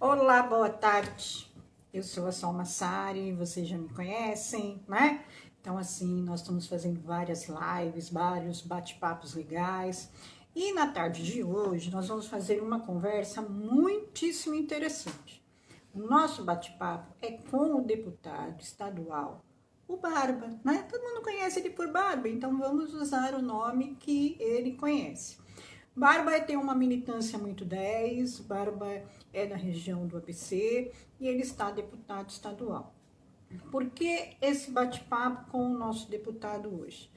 Olá, boa tarde. Eu sou a Sol Massari, vocês já me conhecem, né? Então, assim, nós estamos fazendo várias lives, vários bate-papos legais. E na tarde de hoje, nós vamos fazer uma conversa muitíssimo interessante. O nosso bate-papo é com o deputado estadual, o Barba, né? Todo mundo conhece ele por Barba, então vamos usar o nome que ele conhece. Barba tem uma militância muito 10, Barba é da região do ABC e ele está deputado estadual. Por que esse bate-papo com o nosso deputado hoje?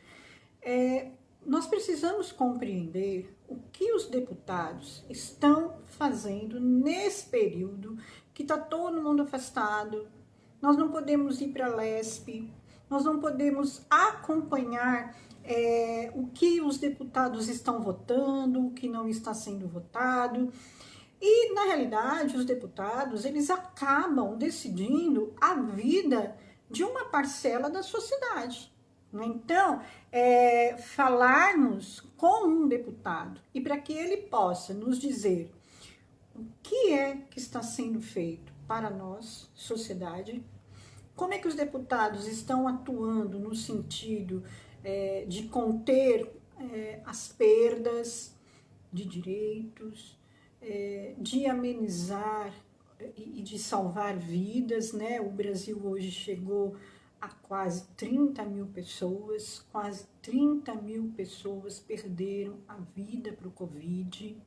Nós precisamos compreender o que os deputados estão fazendo nesse período que está todo mundo afastado. Nós não podemos ir para a LESP, nós não podemos acompanhar o que os deputados estão votando, o que não está sendo votado. E, na realidade, os deputados, eles acabam decidindo a vida de uma parcela da sociedade. Então, falarmos com um deputado e para que ele possa nos dizer o que é que está sendo feito para nós, sociedade, como é que os deputados estão atuando no sentido de conter as perdas de direitos, de amenizar e de salvar vidas, né? O Brasil hoje chegou a quase 30 mil pessoas, quase 30 mil pessoas perderam a vida para o Covid.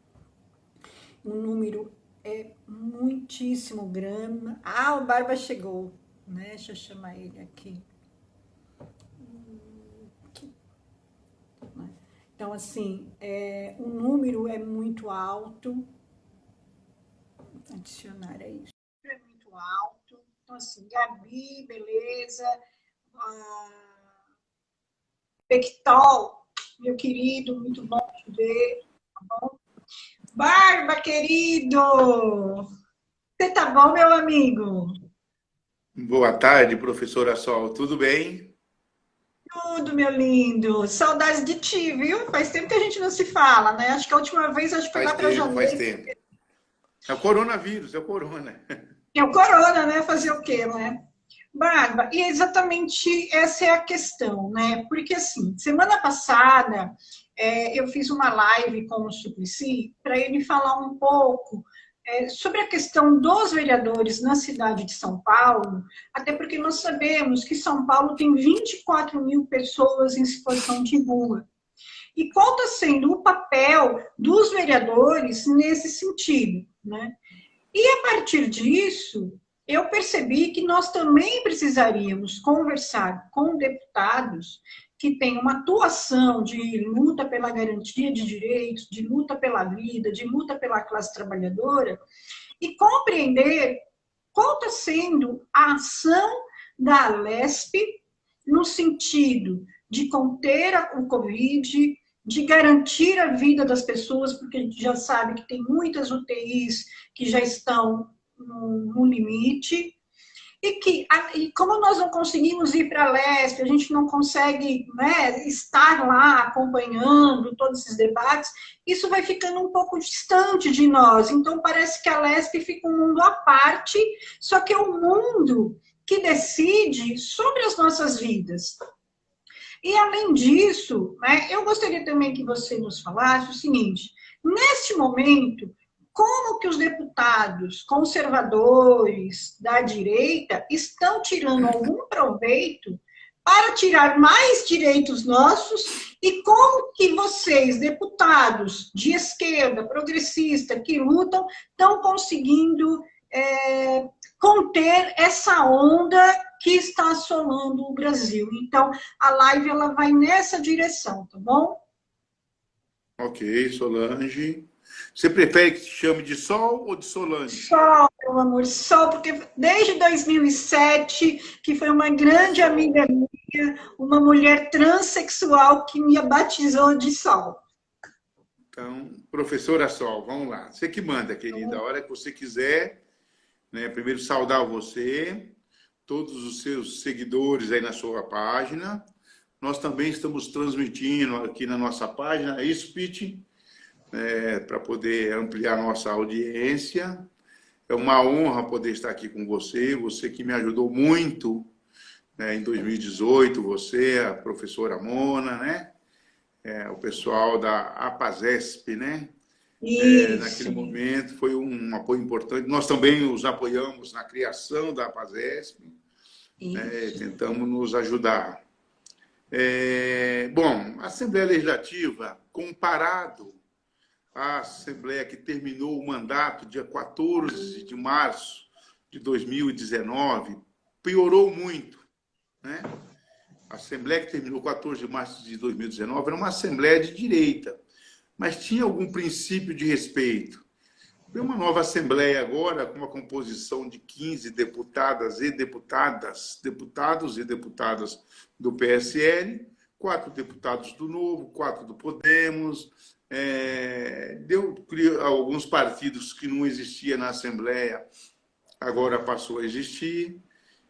O número é muitíssimo grande. Ah, o Barba chegou, né? Deixa eu chamar ele aqui. Então, assim, o número é muito alto. Vou adicionar aí. É muito alto. Então, assim, Gabi, beleza. Pectol, meu querido, muito bom te ver. Tá bom? Barba, querido! Você tá bom, meu amigo? Boa tarde, professora Sol. Tudo bem? Tudo, meu lindo. Saudades de ti, viu? Faz tempo que a gente não se fala, né? Acho que a última vez foi Faz lá para tempo, faz janeiro. tempo. É o coronavírus, é o corona. É o corona, né? Fazer o quê, né? Barba, e exatamente essa é a questão, né? Porque, assim, semana passada eu fiz uma live com o Suplicy para ele falar um pouco sobre a questão dos vereadores na cidade de São Paulo, até porque nós sabemos que São Paulo tem 24 mil pessoas em situação de rua. E qual está sendo o papel dos vereadores nesse sentido, né? E a partir disso, eu percebi que nós também precisaríamos conversar com deputados que têm uma atuação de luta pela garantia de direitos, de luta pela vida, de luta pela classe trabalhadora, e compreender qual está sendo a ação da Alesp no sentido de conter o Covid, de garantir a vida das pessoas, porque a gente já sabe que tem muitas UTIs que já estão no limite, e como nós não conseguimos ir para a Lesp, a gente não consegue, né, estar lá acompanhando todos esses debates, isso vai ficando um pouco distante de nós. Então, parece que a Lesp fica um mundo à parte, só que é o mundo que decide sobre as nossas vidas. E, além disso, né, eu gostaria também que você nos falasse o seguinte: neste momento, como que os deputados conservadores da direita estão tirando algum proveito para tirar mais direitos nossos, e como que vocês, deputados de esquerda, progressista, que lutam, estão conseguindo conter essa onda que está assolando o Brasil. Então, a live ela vai nessa direção, tá bom? Ok, Solange. Você prefere que te chame de Sol ou de Solange? Sol, meu amor, Sol, porque desde 2007, que foi uma grande amiga Sol. minha, uma mulher transexual que me batizou de Sol. Então, professora Sol, vamos lá. Você que manda, querida. A hora que você quiser, né? Primeiro saudar você, todos os seus seguidores aí na sua página. Nós também estamos transmitindo aqui na nossa página, é isso, Pete? Para poder ampliar nossa audiência. É uma honra poder estar aqui com você, você que me ajudou muito, né, em 2018, você, a professora Mona, né? O pessoal da APASESP, né? Naquele Isso, momento foi um apoio importante. Nós também os apoiamos na criação da APASESP, né? isso. Tentamos nos ajudar. Bom, a Assembleia Legislativa, comparado à Assembleia que terminou o mandato dia 14 de março de 2019, piorou muito, né? A Assembleia que terminou 14 de março de 2019 era uma Assembleia de direita, mas tinha algum princípio de respeito. Tem uma nova Assembleia agora, com uma composição de 15 deputadas e deputadas, deputados e deputadas do PSL, 4 deputados do Novo, 4 do Podemos, criou alguns partidos que não existiam na Assembleia, agora passou a existir.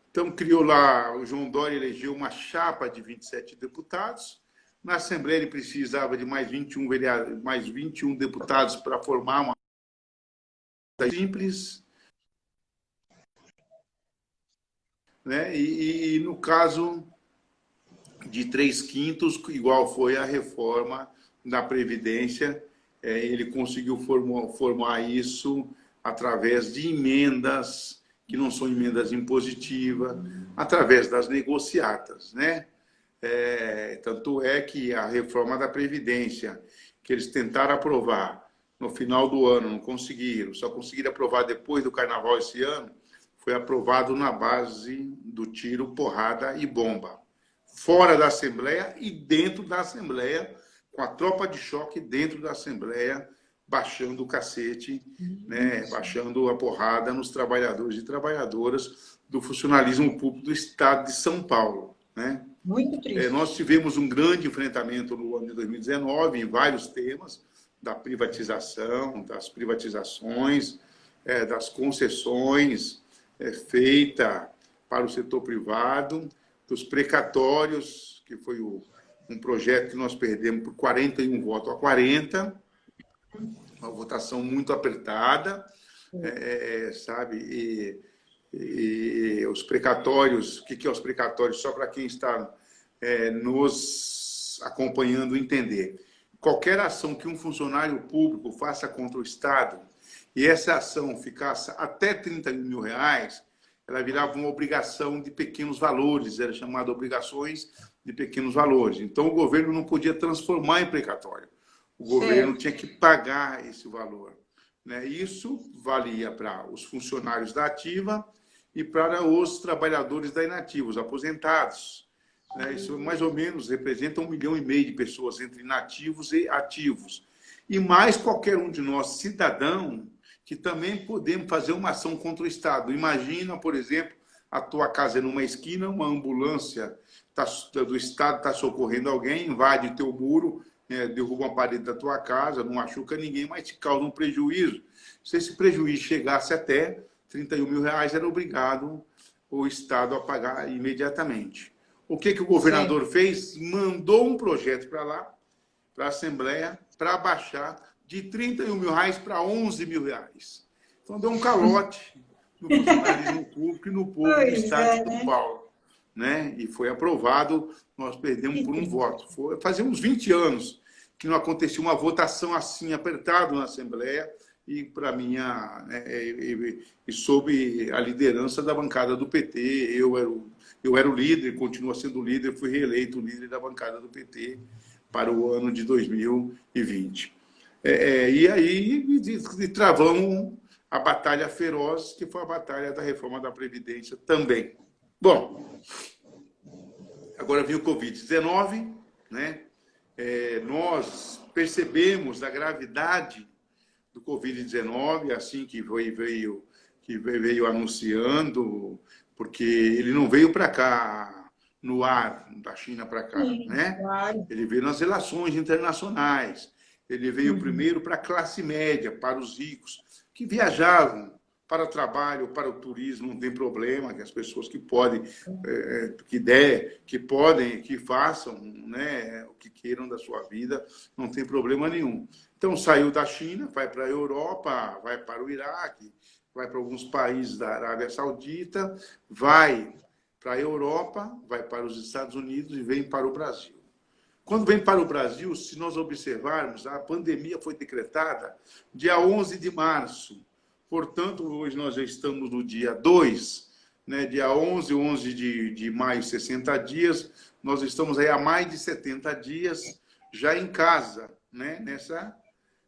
Então, criou lá, o João Dória elegeu uma chapa de 27 deputados. Na Assembleia, ele precisava de mais 21 deputados para formar uma simples, né? E no caso de 3/5, igual foi a reforma da Previdência, ele conseguiu formar isso através de emendas, que não são emendas impositivas, através das negociatas, né? Tanto é que a reforma da Previdência, que eles tentaram aprovar no final do ano, não conseguiram, só conseguiram aprovar depois do Carnaval esse ano, foi aprovado na base do tiro, porrada e bomba. Fora da Assembleia e dentro da Assembleia, com a tropa de choque dentro da Assembleia, baixando o cacete, né, baixando a porrada nos trabalhadores e trabalhadoras do funcionalismo público do Estado de São Paulo, né? Muito triste. Nós tivemos um grande enfrentamento no ano de 2019 em vários temas, da privatização, das privatizações, das concessões feitas para o setor privado, dos precatórios, que foi um projeto que nós perdemos por 41 votos a 40, uma votação muito apertada, sabe? E os precatórios, o que é os precatórios? Só para quem está nos acompanhando entender. Qualquer ação que um funcionário público faça contra o Estado, e essa ação ficasse até 30 mil reais, ela virava uma obrigação de pequenos valores, era chamada obrigações de pequenos valores. Então, o governo não podia transformar em precatório. O governo tinha que pagar esse valor, né? Isso valia para os funcionários da ativa e para os trabalhadores da inativa, os aposentados, né? Isso mais ou menos representa 1,5 milhão de pessoas entre inativos e ativos. E mais qualquer um de nós, cidadão, que também podemos fazer uma ação contra o Estado. Imagina, por exemplo, a tua casa é numa esquina, uma ambulância do Estado está socorrendo alguém, invade teu muro, derruba uma parede da tua casa, não machuca ninguém, mas te causa um prejuízo. Se esse prejuízo chegasse até 31 mil reais, era obrigado o Estado a pagar imediatamente. O que o governador fez? Mandou um projeto para lá, para a Assembleia, para baixar de 31 mil reais para 11 mil reais. Então, deu um calote no funcionalismo público e no povo do Estado de São Paulo, né? E foi aprovado, nós perdemos por um voto. Fazia uns 20 anos que não acontecia uma votação assim, apertada na Assembleia, e para minha, e sob a liderança da bancada do PT, eu era o líder, continuo sendo o líder, fui reeleito o líder da bancada do PT para o ano de 2020. E aí travamos a batalha feroz, que foi a batalha da reforma da Previdência também. Bom, agora vem o Covid-19, né? Nós percebemos a gravidade do Covid-19, assim que veio anunciando, porque ele não veio para cá no ar, da China para cá, né? Claro. Ele veio nas relações internacionais. Ele veio primeiro para a classe média, para os ricos, que viajavam para o trabalho, para o turismo, não tem problema, que as pessoas que podem, que façam, né, o que queiram da sua vida, não tem problema nenhum. Então, saiu da China, vai para a Europa, vai para o Iraque, vai para alguns países da Arábia Saudita, vai para a Europa, vai para os Estados Unidos e vem para o Brasil. Quando vem para o Brasil, se nós observarmos, a pandemia foi decretada dia 11 de março. Portanto, hoje nós já estamos no dia 2, né? Dia 11 de maio, 60 dias. Nós estamos aí há mais de 70 dias já em casa, né? Nessa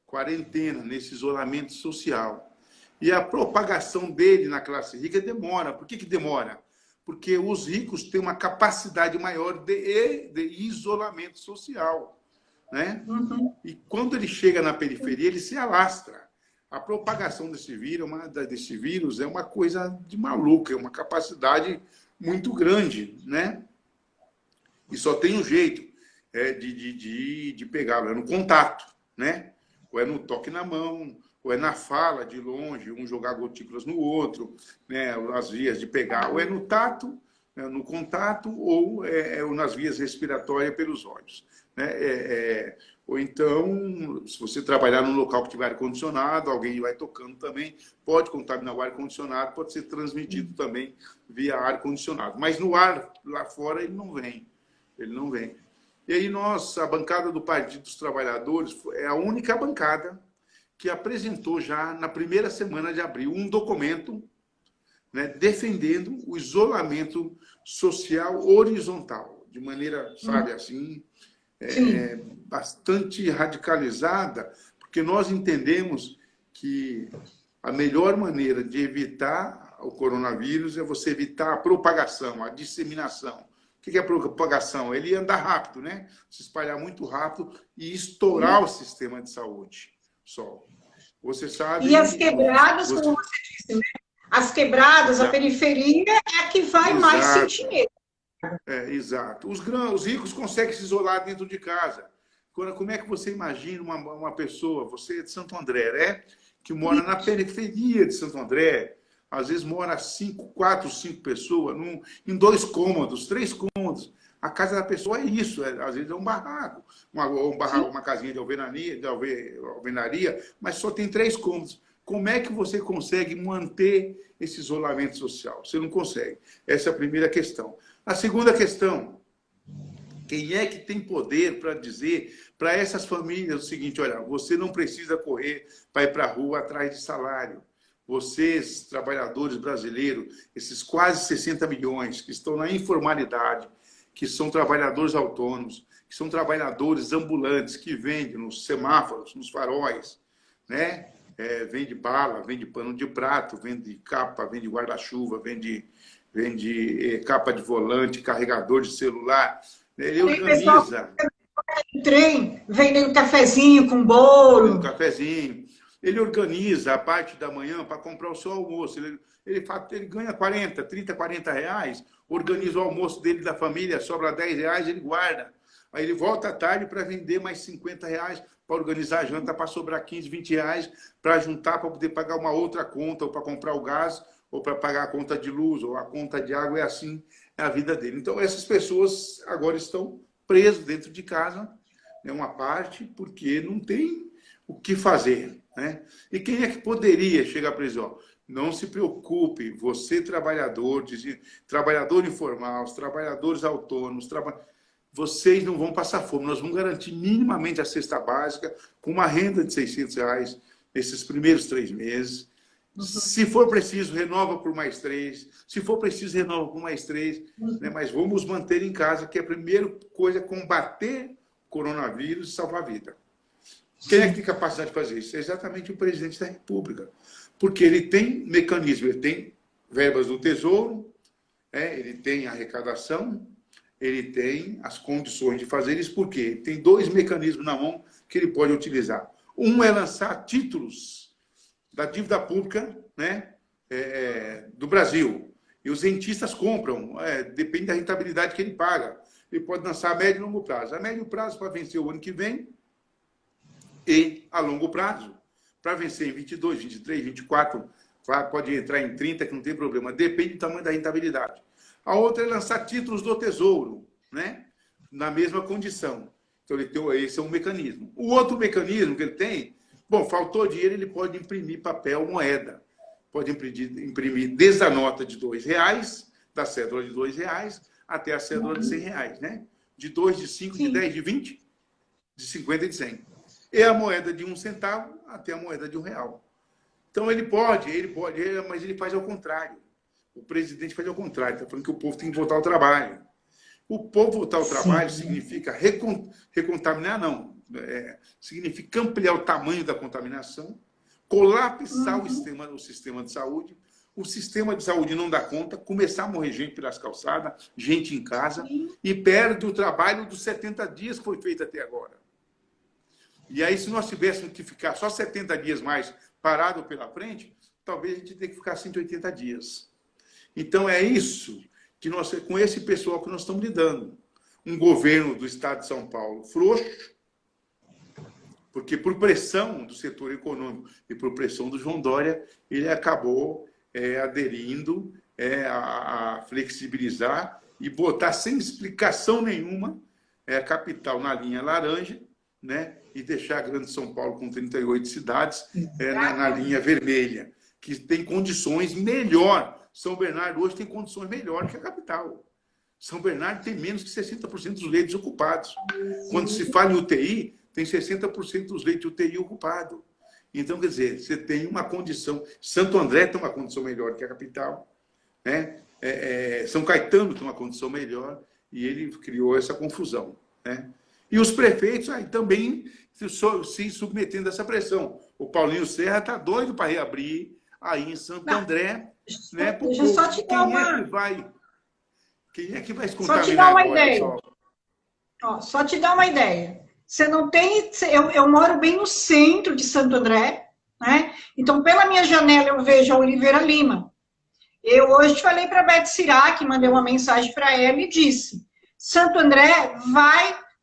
quarentena, nesse isolamento social. E a propagação dele na classe rica demora. Por que demora? Porque os ricos têm uma capacidade maior de isolamento social, né? Uhum. E quando ele chega na periferia, ele se alastra. A propagação desse vírus é uma coisa de maluca, é uma capacidade muito grande, né? E só tem um jeito de pegá-lo, é no contato, né? Ou é no toque na mão, ou é na fala de longe, um jogar gotículas no outro, né? As vias de pegar, ou é no tato, né? No contato, ou nas vias respiratórias pelos olhos, né? Ou então, se você trabalhar num local que tiver ar-condicionado, alguém vai tocando também, pode contaminar o ar-condicionado, pode ser transmitido também via ar-condicionado. Mas no ar, lá fora, ele não vem. Ele não vem. E aí nós, a bancada do Partido dos Trabalhadores, é a única bancada que apresentou já na primeira semana de abril um documento, né, defendendo o isolamento social horizontal, de maneira, sabe, assim, bastante radicalizada, porque nós entendemos que a melhor maneira de evitar o coronavírus é você evitar a propagação, a disseminação. O que é a propagação? Ele anda rápido, né? Se espalhar muito rápido e estourar o sistema de saúde. Só. Você sabe... E as quebradas, como você disse, né? As quebradas, a periferia é a que vai mais sentir medo. Exato. Os ricos conseguem se isolar dentro de casa. Agora, como é que você imagina uma pessoa, você é de Santo André, né? Que mora na periferia de Santo André, às vezes mora 4, 5 pessoas em 2 cômodos, 3 cômodos. A casa da pessoa é isso, às vezes é um barraco, uma casinha de alvenaria, mas só tem 3 cômodos. Como é que você consegue manter esse isolamento social? Você não consegue. Essa é a primeira questão. A segunda questão, quem é que tem poder para dizer para essas famílias o seguinte, olha, você não precisa correr para ir para a rua atrás de salário. Vocês, trabalhadores brasileiros, esses quase 60 milhões que estão na informalidade, que são trabalhadores autônomos, que são trabalhadores ambulantes, que vendem nos semáforos, nos faróis, né? Vende bala, vende pano de prato, vende capa, vende guarda-chuva, vende capa de volante, carregador de celular. Ele organiza... Trem, vendendo cafezinho com bolo. Cafezinho. Ele organiza a parte da manhã para comprar o seu almoço. Ele ganha 30, 40 reais, organiza o almoço dele da família, sobra 10 reais, ele guarda. Aí ele volta à tarde para vender mais 50 reais, para organizar a janta, para sobrar 15, 20 reais, para juntar, para poder pagar uma outra conta, ou para comprar o gás, ou para pagar a conta de luz, ou a conta de água, é assim a vida dele. Então, essas pessoas agora estão presas dentro de casa, né, uma parte, porque não tem o que fazer, né? E quem é que poderia chegar para eles? Não se preocupe, você trabalhador informal, os trabalhadores autônomos, vocês não vão passar fome, nós vamos garantir minimamente a cesta básica com uma renda de 600 reais nesses primeiros 3 meses. Se for preciso, renova por mais 3. Se for preciso, renova por mais 3. Né? Mas vamos manter em casa, que a primeira coisa é combater o coronavírus e salvar a vida. Quem é que tem capacidade de fazer isso? É exatamente o presidente da República. Porque ele tem mecanismo, ele tem verbas do Tesouro, ele tem arrecadação, ele tem as condições de fazer isso. Por quê? Ele tem 2 mecanismos na mão que ele pode utilizar. Um é lançar títulos da dívida pública, né, do Brasil. E os rentistas compram, depende da rentabilidade que ele paga. Ele pode lançar a médio e longo prazo. A médio prazo para vencer o ano que vem e a longo prazo para vencer em 22, 23, 24, pode entrar em 30, que não tem problema. Depende do tamanho da rentabilidade. A outra é lançar títulos do Tesouro, né, na mesma condição. Então, esse é um mecanismo. O outro mecanismo que ele tem, bom, faltou dinheiro, ele pode imprimir papel, moeda. Pode imprimir desde a nota de R$2, da cédula de R$2, até a cédula de R$100, né? De 2, de 5, de 10, de 20, de 50 e de 100. E a moeda de 1 centavo até a moeda de R$1. Então, ele pode, mas ele faz ao contrário. O presidente faz ao contrário. Está falando que o povo tem que voltar ao trabalho. O povo voltar ao trabalho significa recontaminar, não. Significa ampliar o tamanho da contaminação, colapsar o sistema de saúde. O sistema de saúde não dá conta, começar a morrer gente pelas calçadas, gente em casa, e perde o trabalho dos 70 dias que foi feito até agora. E aí, se nós tivéssemos que ficar só 70 dias mais parado pela frente, talvez a gente tenha que ficar 180 dias. Então, é isso que com esse pessoal que nós estamos lidando. Um governo do Estado de São Paulo frouxo, porque por pressão do setor econômico e por pressão do João Dória, ele acabou aderindo a flexibilizar e botar sem explicação nenhuma a capital na linha laranja, né? E deixar a Grande São Paulo com 38 cidades na linha vermelha, que tem condições melhor. São Bernardo hoje tem condições melhores que a capital. São Bernardo tem menos que 60% dos leitos ocupados. Quando se fala em UTI, tem 60% dos leitos de UTI ocupados. Então, quer dizer, você tem uma condição... Santo André tem uma condição melhor que a capital, né? São Caetano tem uma condição melhor, e ele criou essa confusão, né? E os prefeitos aí também se submetendo a essa pressão. O Paulinho Serra está doido para reabrir aí em Santo André, né? Deixa eu só te dar Quem é que vai se Só contaminar te dar uma agora, ideia. Só te dar uma ideia. Você não tem... Eu moro bem no centro de Santo André, né? Então, pela minha janela, eu vejo a Oliveira Lima. Eu hoje falei para a Beth Sirac, mandei uma mensagem para ela e disse: Santo André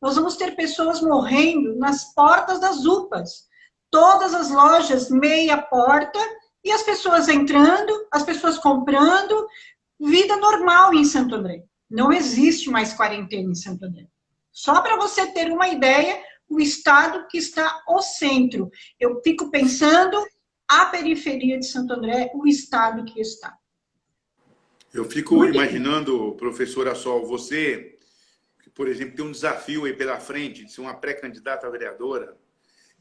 nós vamos ter pessoas morrendo nas portas das UPAs. Todas as lojas, meia porta, e as pessoas entrando, as pessoas comprando, vida normal em Santo André. Não existe mais quarentena em Santo André. Só para você ter uma ideia, o estado que está ao centro. Eu fico pensando, a periferia de Santo André, o estado que está. Eu fico imaginando, professora Sol, você, que, por exemplo, tem um desafio aí pela frente de ser uma pré-candidata a vereadora,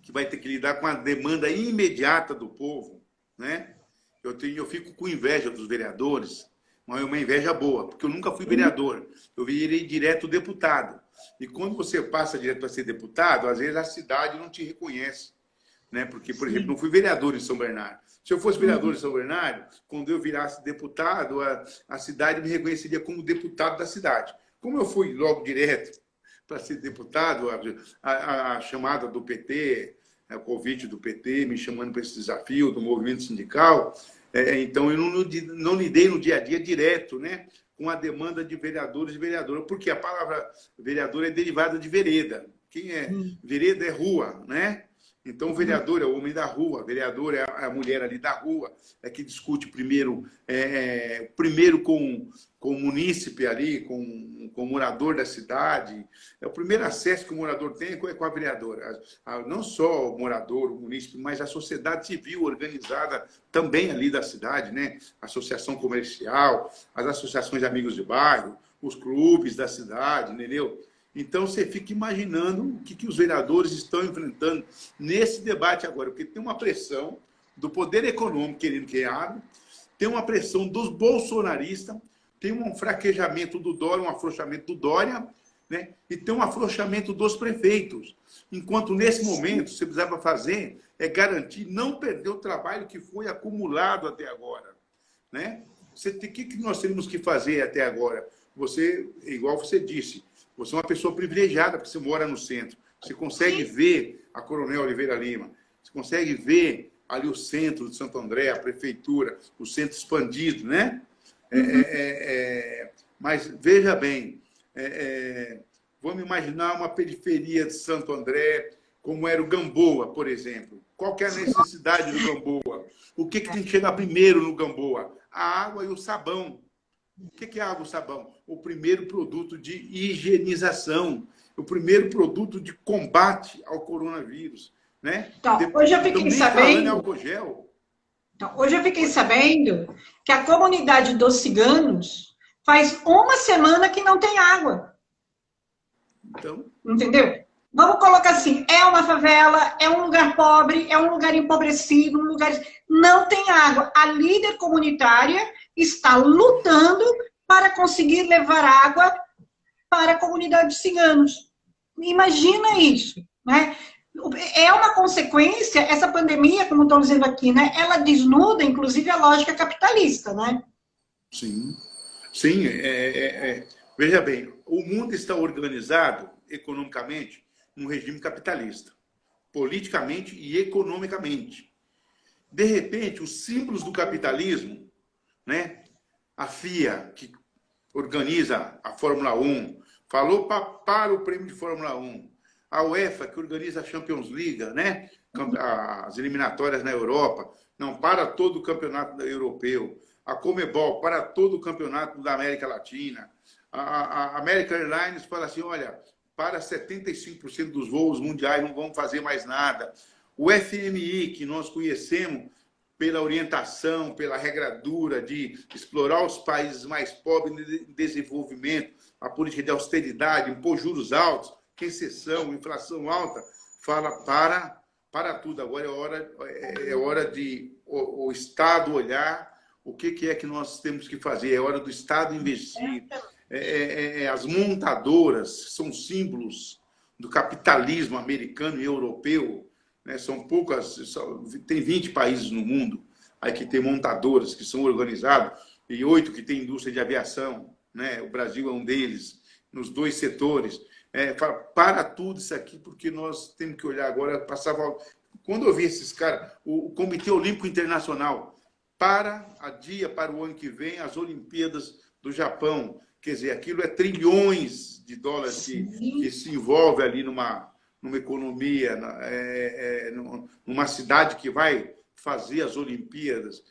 que vai ter que lidar com a demanda imediata do povo, né? Eu fico com inveja dos vereadores, mas é uma inveja boa, porque eu nunca fui vereador, eu virei direto deputado. E quando você passa direto para ser deputado, às vezes a cidade não te reconhece, né? Porque, por exemplo, não fui vereador em São Bernardo. Se eu fosse vereador em São Bernardo, quando eu virasse deputado, a cidade me reconheceria como deputado da cidade. Como eu fui logo direto para ser deputado, a chamada do PT, o convite do PT, me chamando para esse desafio do movimento sindical, então eu não lidei no dia a dia direto, né, com a demanda de vereadores e vereadoras, porque a palavra vereador é derivada de vereda. Quem é? Vereda é rua, né? Então, o vereador é o homem da rua, a vereadora é a mulher ali da rua, que discute primeiro com o munícipe ali, com o morador da cidade. É o primeiro acesso que o morador tem é com a vereadora. Não só o morador, o munícipe, mas a sociedade civil organizada também ali da cidade, né? Associação comercial, as associações de amigos de bairro, os clubes da cidade, entendeu? Então, você fica imaginando o que os vereadores estão enfrentando nesse debate agora, porque tem uma pressão do poder econômico querendo que abra, tem uma pressão dos bolsonaristas, tem um fraquejamento do Dória, um afrouxamento do Dória, né? E tem um afrouxamento dos prefeitos. Enquanto, nesse momento, você precisava fazer é garantir não perder o trabalho que foi acumulado até agora, né? O que nós temos que fazer até agora? Você, igual você disse, você é uma pessoa privilegiada, porque você mora no centro. Você consegue ver a Coronel Oliveira Lima. Você consegue ver ali o centro de Santo André, a prefeitura, o centro expandido, né? Mas, veja bem, vamos imaginar uma periferia de Santo André, como era o Gamboa, por exemplo. Qual que é a necessidade do Gamboa? O que tem que chegar primeiro no Gamboa? A água e o sabão. O que é água e sabão? O primeiro produto de higienização, o primeiro produto de combate ao coronavírus, né? Então, hoje eu Então, fiquei nem falando em sabendo, álcool gel. então, hoje eu fiquei Oi? sabendo que a comunidade dos ciganos faz uma semana que não tem água. Então, Entendeu? Vamos colocar assim, é uma favela, é um lugar pobre, é um lugar empobrecido, um lugar... Não tem água. A líder comunitária está lutando para conseguir levar água para a comunidade de ciganos. Imagina isso, né? É uma consequência, essa pandemia, como estão dizendo aqui, né? Ela desnuda, inclusive, a lógica capitalista, né? sim. Sim, veja bem, o mundo está organizado economicamente num regime capitalista, politicamente e economicamente. De repente, os símbolos do capitalismo, né? A FIA, que organiza a Fórmula 1, falou para o prêmio de Fórmula 1. A UEFA, que organiza a Champions League, né? As eliminatórias na Europa, não, para todo o campeonato europeu. A Comebol, para todo o campeonato da América Latina. A American Airlines fala assim, olha, para 75% dos voos mundiais não vão fazer mais nada. O FMI, que nós conhecemos pela orientação, pela regradura de explorar os países mais pobres em desenvolvimento, a política de austeridade, impor juros altos, recessão, inflação alta, fala para tudo. Agora é hora de o Estado olhar o que é que nós temos que fazer, é hora do Estado investir. As montadoras são símbolos do capitalismo americano e europeu, né? São poucas, tem 20 países no mundo aí que tem montadoras que são organizados e 8 que tem indústria de aviação, né? O Brasil é um deles, nos 2 setores. Para tudo isso aqui, porque nós temos que olhar agora. Quando eu vi esses caras, o Comitê Olímpico Internacional adia para o ano que vem as Olimpíadas do Japão. Quer dizer, aquilo é trilhões de dólares que se envolve ali numa economia, numa cidade que vai fazer as Olimpíadas.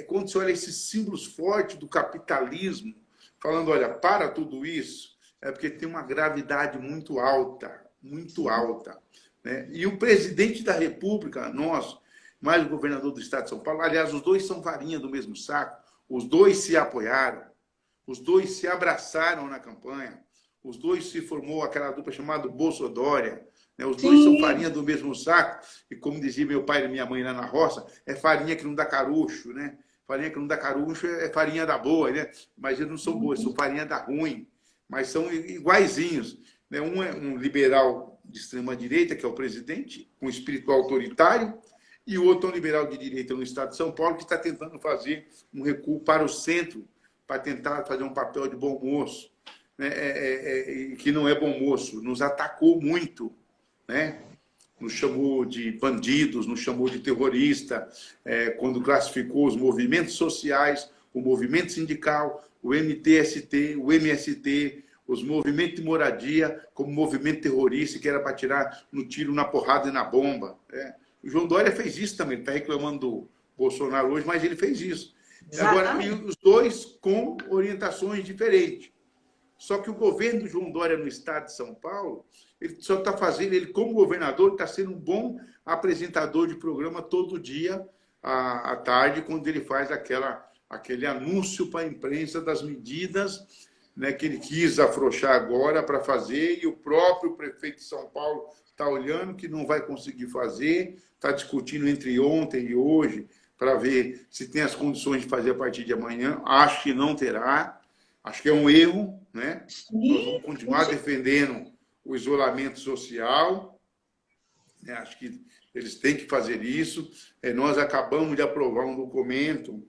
Quando você olha esses símbolos fortes do capitalismo, falando, olha, para tudo isso, é porque tem uma gravidade muito alta, muito alta. Né? E o presidente da República, nosso, mais o governador do estado de São Paulo, aliás, os dois são farinha do mesmo saco, os dois se apoiaram, os dois se abraçaram na campanha, os dois se formou aquela dupla chamada Bolsodória, né? Os dois são farinha do mesmo saco, e como dizia meu pai e minha mãe lá na roça, é farinha que não dá caroxo, né? Farinha que não dá caroxo é farinha da boa, né? Mas eles não são boas, são farinha da ruim, mas são iguaizinhos. Né? Um é um liberal de extrema-direita, que é o presidente, com espírito autoritário, e o outro é um liberal de direita no estado de São Paulo, que está tentando fazer um recuo para o centro, para tentar fazer um papel de bom moço, né? Que não é bom moço, nos atacou muito, né? Nos chamou de bandidos, nos chamou de terrorista, quando classificou os movimentos sociais, o movimento sindical, o MTST, o MST, os movimentos de moradia como movimento terrorista, que era para tirar no tiro, na porrada e na bomba. O João Dória fez isso também, está reclamando do Bolsonaro hoje, mas ele fez isso. Agora, e os dois com orientações diferentes. Só que o governo do João Dória no estado de São Paulo, ele só está fazendo, ele como governador, está sendo um bom apresentador de programa todo dia à tarde, quando ele faz aquele anúncio para a imprensa das medidas, né, que ele quis afrouxar agora para fazer, e o próprio prefeito de São Paulo está olhando que não vai conseguir fazer, está discutindo entre ontem e hoje para ver se tem as condições de fazer a partir de amanhã. Acho que não terá. Acho que é um erro, né? Nós vamos continuar defendendo o isolamento social, né? Acho que eles têm que fazer isso. Nós acabamos de aprovar um documento,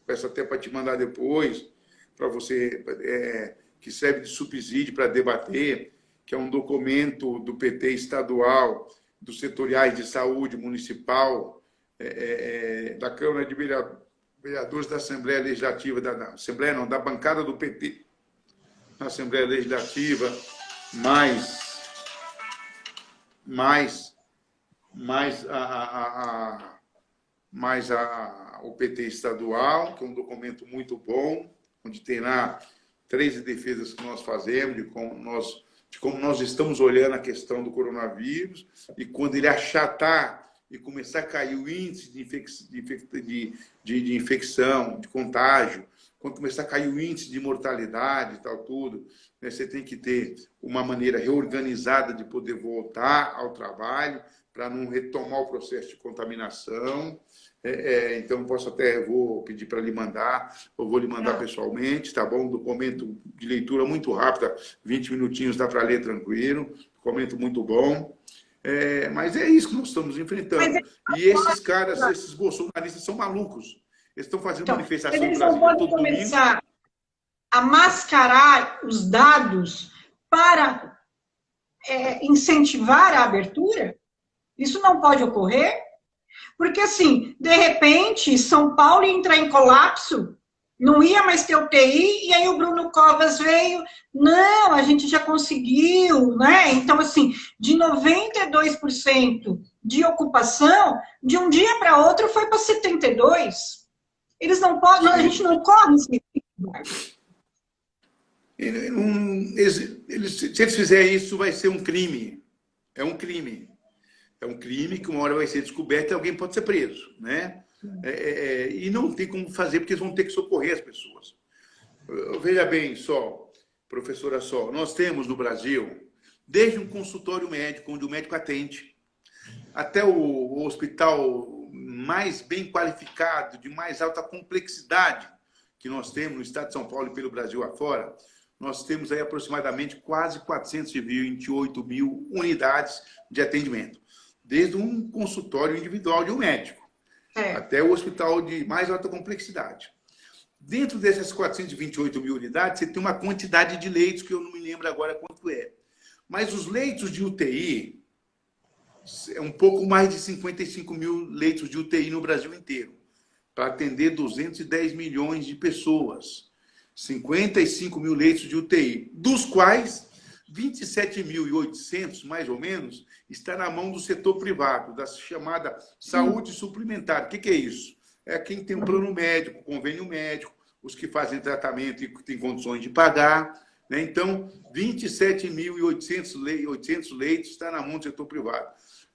peço até para te mandar depois, para você, que serve de subsídio para debater, que é um documento do PT estadual, dos setoriais de saúde municipal, da Câmara de Vereadores da Assembleia Legislativa, Assembleia não, da bancada do PT na Assembleia Legislativa, mais o PT estadual, que é um documento muito bom, onde tem lá 13 defesas que nós fazemos, de como nós estamos olhando a questão do coronavírus, e quando ele achatar e começar a cair o índice de infecção, de contágio, quando começar a cair o índice de mortalidade e tal, tudo, né, você tem que ter uma maneira reorganizada de poder voltar ao trabalho para não retomar o processo de contaminação. Então, vou pedir para lhe mandar, ou vou lhe mandar pessoalmente, tá bom? Um documento de leitura muito rápida, 20 minutinhos dá para ler tranquilo, documento muito bom. Mas é isso que nós estamos enfrentando. E esses caras, esses bolsonaristas são malucos. Eles estão fazendo manifestação no Brasil todo domingo. Começar a mascarar os dados para incentivar a abertura? Isso não pode ocorrer? Porque, assim, de repente, São Paulo ia entrar em colapso, não ia mais ter UTI, e aí o Bruno Covas veio, não, a gente já conseguiu, né? Então, assim, de 92% de ocupação, de um dia para outro foi para 72%. Eles não podem, a gente não corre esse risco. Se eles fizerem isso, vai ser um crime. É um crime. É um crime que uma hora vai ser descoberto e alguém pode ser preso, né? E não tem como fazer, porque eles vão ter que socorrer as pessoas. Veja bem, professora Sol, nós temos no Brasil, desde um consultório médico, onde o médico atende, até o hospital mais bem qualificado, de mais alta complexidade que nós temos no estado de São Paulo e pelo Brasil afora, nós temos aí aproximadamente quase 428 mil unidades de atendimento. Desde um consultório individual de um médico, até o hospital de mais alta complexidade. Dentro dessas 428 mil unidades, você tem uma quantidade de leitos, que eu não me lembro agora quanto é. Mas os leitos de UTI, é um pouco mais de 55 mil leitos de UTI no Brasil inteiro, para atender 210 milhões de pessoas. 55 mil leitos de UTI, dos quais 27.800, mais ou menos, está na mão do setor privado, da chamada saúde suplementar. O que é isso? É quem tem um plano médico, convênio médico, os que fazem tratamento e têm condições de pagar. Né? Então, 27.800 leitos está na mão do setor privado.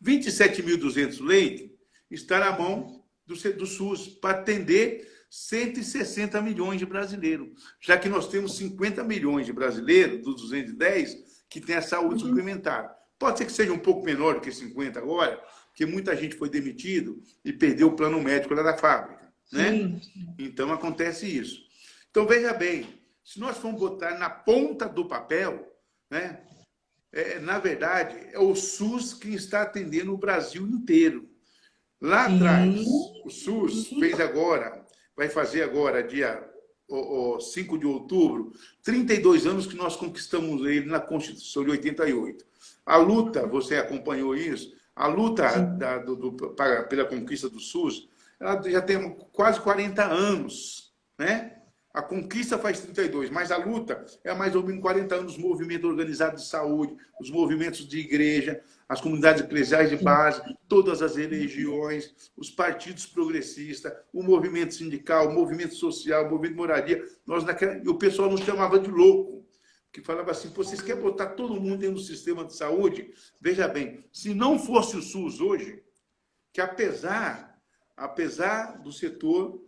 27.200 leitos está na mão do SUS, para atender 160 milhões de brasileiros, já que nós temos 50 milhões de brasileiros, dos 210, que tem a saúde suplementar. Pode ser que seja um pouco menor do que 50 agora, porque muita gente foi demitido e perdeu o plano médico lá da fábrica. Né? Então, acontece isso. Então, veja bem, se nós formos botar na ponta do papel, né, na verdade, é o SUS quem está atendendo o Brasil inteiro. Lá atrás, o SUS fez agora, vai fazer agora, dia 5 de outubro, 32 anos que nós conquistamos ele na Constituição de 88. A luta, você acompanhou isso, a luta pela conquista do SUS, ela já tem quase 40 anos, né? A conquista faz 32, mas a luta é mais ou menos 40 anos, os movimentos organizados de saúde, os movimentos de igreja, as comunidades eclesiais de base, todas as religiões, os partidos progressistas, o movimento sindical, o movimento social, o movimento de moradia. E o pessoal nos chamava de louco, que falava assim, vocês querem botar todo mundo dentro do sistema de saúde? Veja bem, se não fosse o SUS hoje, que apesar do setor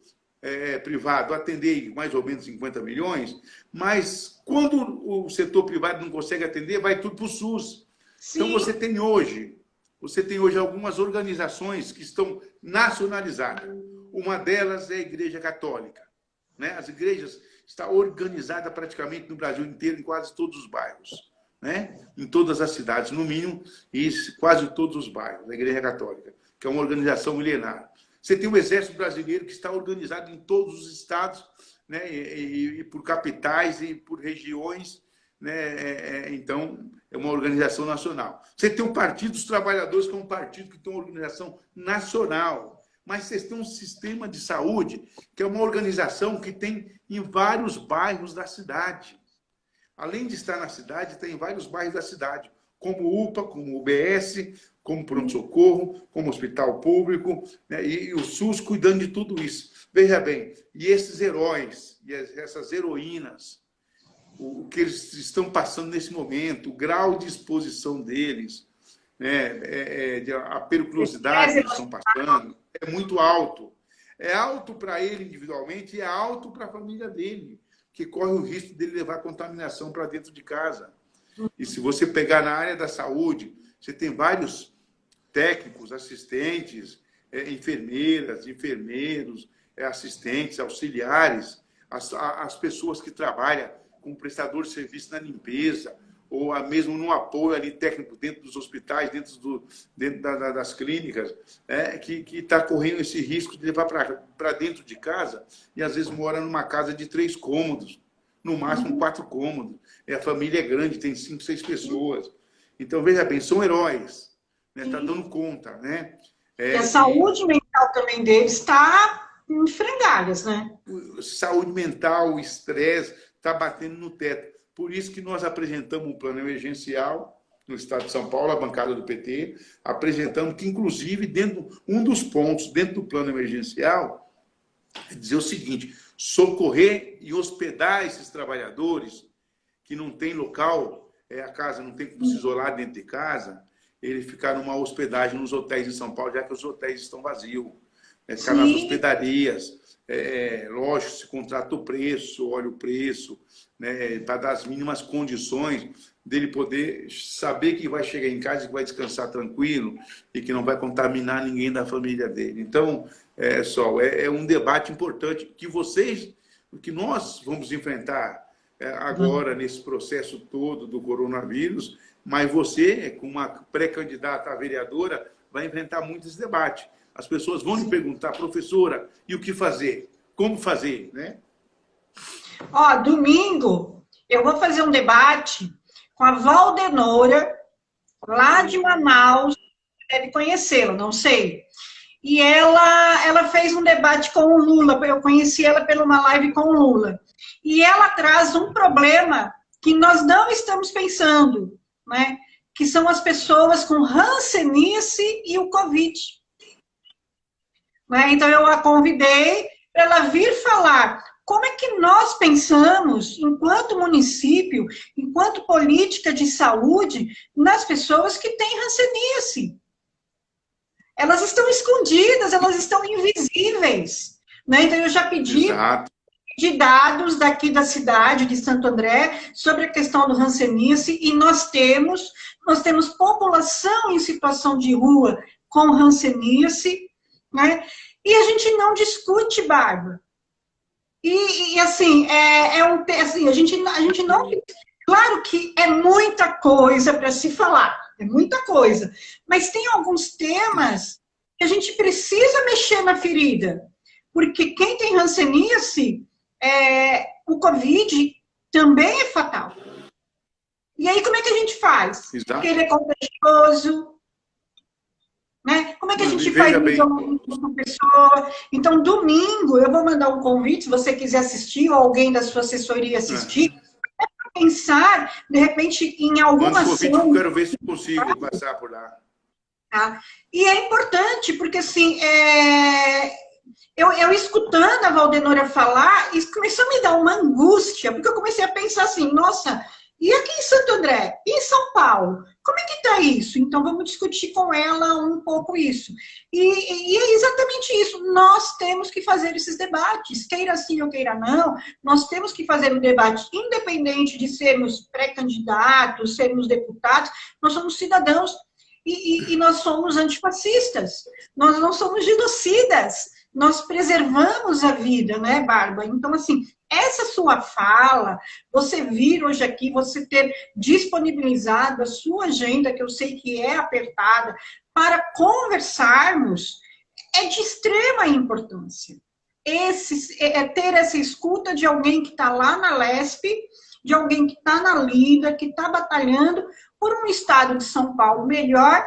privado atender mais ou menos 50 milhões, mas quando o setor privado não consegue atender, vai tudo para o SUS. Sim. Então, você tem hoje algumas organizações que estão nacionalizadas. Uma delas é a Igreja Católica. Né? As igrejas estão organizadas praticamente no Brasil inteiro, em quase todos os bairros. Né? Em todas as cidades, no mínimo, e quase todos os bairros, a Igreja Católica, que é uma organização milenar. Você tem o Exército Brasileiro, que está organizado em todos os estados, né? e por capitais e por regiões. Né? Então, é uma organização nacional. Você tem o Partido dos Trabalhadores, que é um partido que tem uma organização nacional. Mas vocês têm um sistema de saúde, que é uma organização que tem em vários bairros da cidade. Além de estar na cidade, tem em vários bairros da cidade, como UPA, como UBS, como pronto-socorro, como hospital público, né? E o SUS cuidando de tudo isso. Veja bem, e esses heróis, e essas heroínas, o que eles estão passando nesse momento, o grau de exposição deles, né, a periculosidade que eles estão passando, é muito alto. É alto para ele individualmente e é alto para a família dele, que corre o risco dele levar contaminação para dentro de casa. E se você pegar na área da saúde, você tem vários técnicos, assistentes, enfermeiras, enfermeiros, assistentes, auxiliares, as pessoas que trabalham com prestador de serviço na limpeza, ou mesmo no apoio ali técnico dentro dos hospitais, dentro das clínicas, que está correndo esse risco de levar para dentro de casa e às vezes mora numa casa de 3 cômodos, no máximo 4 cômodos. A família é grande, tem 5, 6 pessoas. Então, veja bem, são heróis, né? Tá dando conta, né? E a saúde mental também deles está em frangalhas, né? Saúde mental, o estresse, está batendo no teto. Por isso que nós apresentamos um plano emergencial no estado de São Paulo, a bancada do PT, apresentando que, inclusive, um dos pontos dentro do plano emergencial é dizer o seguinte: socorrer e hospedar esses trabalhadores que não tem local, a casa não tem como se isolar dentro de casa, ele ficar numa hospedagem nos hotéis de São Paulo, já que os hotéis estão vazios. Ficar nas hospedarias. Lógico, se contrata o preço, olha o preço, né, para dar as mínimas condições dele poder saber que vai chegar em casa e que vai descansar tranquilo e que não vai contaminar ninguém da família dele. Então, Sol, é um debate importante que nós vamos enfrentar agora nesse processo todo do coronavírus, mas você, como uma pré-candidata a vereadora, vai enfrentar muito esse debate. As pessoas vão lhe perguntar: professora, e o que fazer? Como fazer, né? Domingo eu vou fazer um debate com a Valdenora, lá de Manaus, deve conhecê-la, não sei. E ela fez um debate com o Lula, eu conheci ela por uma live com o Lula. E ela traz um problema que nós não estamos pensando, né? Que são as pessoas com hanseníase e o Covid. Então, eu a convidei para ela vir falar como é que nós pensamos, enquanto município, enquanto política de saúde, nas pessoas que têm hanseníase. Elas estão escondidas, elas estão invisíveis. Então, eu já pedi de dados daqui da cidade de Santo André sobre a questão do hanseníase, e nós temos população em situação de rua com hanseníase, né? E a gente não discute, Bárbara. E assim, assim, a gente não... Claro que é muita coisa para se falar, é muita coisa. Mas tem alguns temas que a gente precisa mexer na ferida. Porque quem tem hanseníase, o Covid também é fatal. E aí, como é que a gente faz? Exato. Porque ele é contagioso, né? Como é que a gente faz com a pessoa? Então, domingo, eu vou mandar um convite, se você quiser assistir, ou alguém da sua assessoria assistir, para pensar, de repente, em alguma ação. Eu quero ver se consigo passar por lá. Tá? E é importante, porque assim, eu escutando a Valdenora falar, isso começou a me dar uma angústia, porque eu comecei a pensar assim: nossa, e aqui em Santo André, e em São Paulo, como é que está isso? Então, vamos discutir com ela um pouco isso. E é exatamente isso, nós temos que fazer esses debates, queira sim ou queira não, nós temos que fazer um debate, independente de sermos pré-candidatos, sermos deputados, nós somos cidadãos, e nós somos antifascistas, nós não somos genocidas, nós preservamos a vida, né, Bárbara? Então, assim, essa sua fala, você vir hoje aqui, você ter disponibilizado a sua agenda, que eu sei que é apertada, para conversarmos, é de extrema importância. Ter essa escuta de alguém que está lá na LESP, de alguém que está na Liga, que está batalhando por um estado de São Paulo melhor,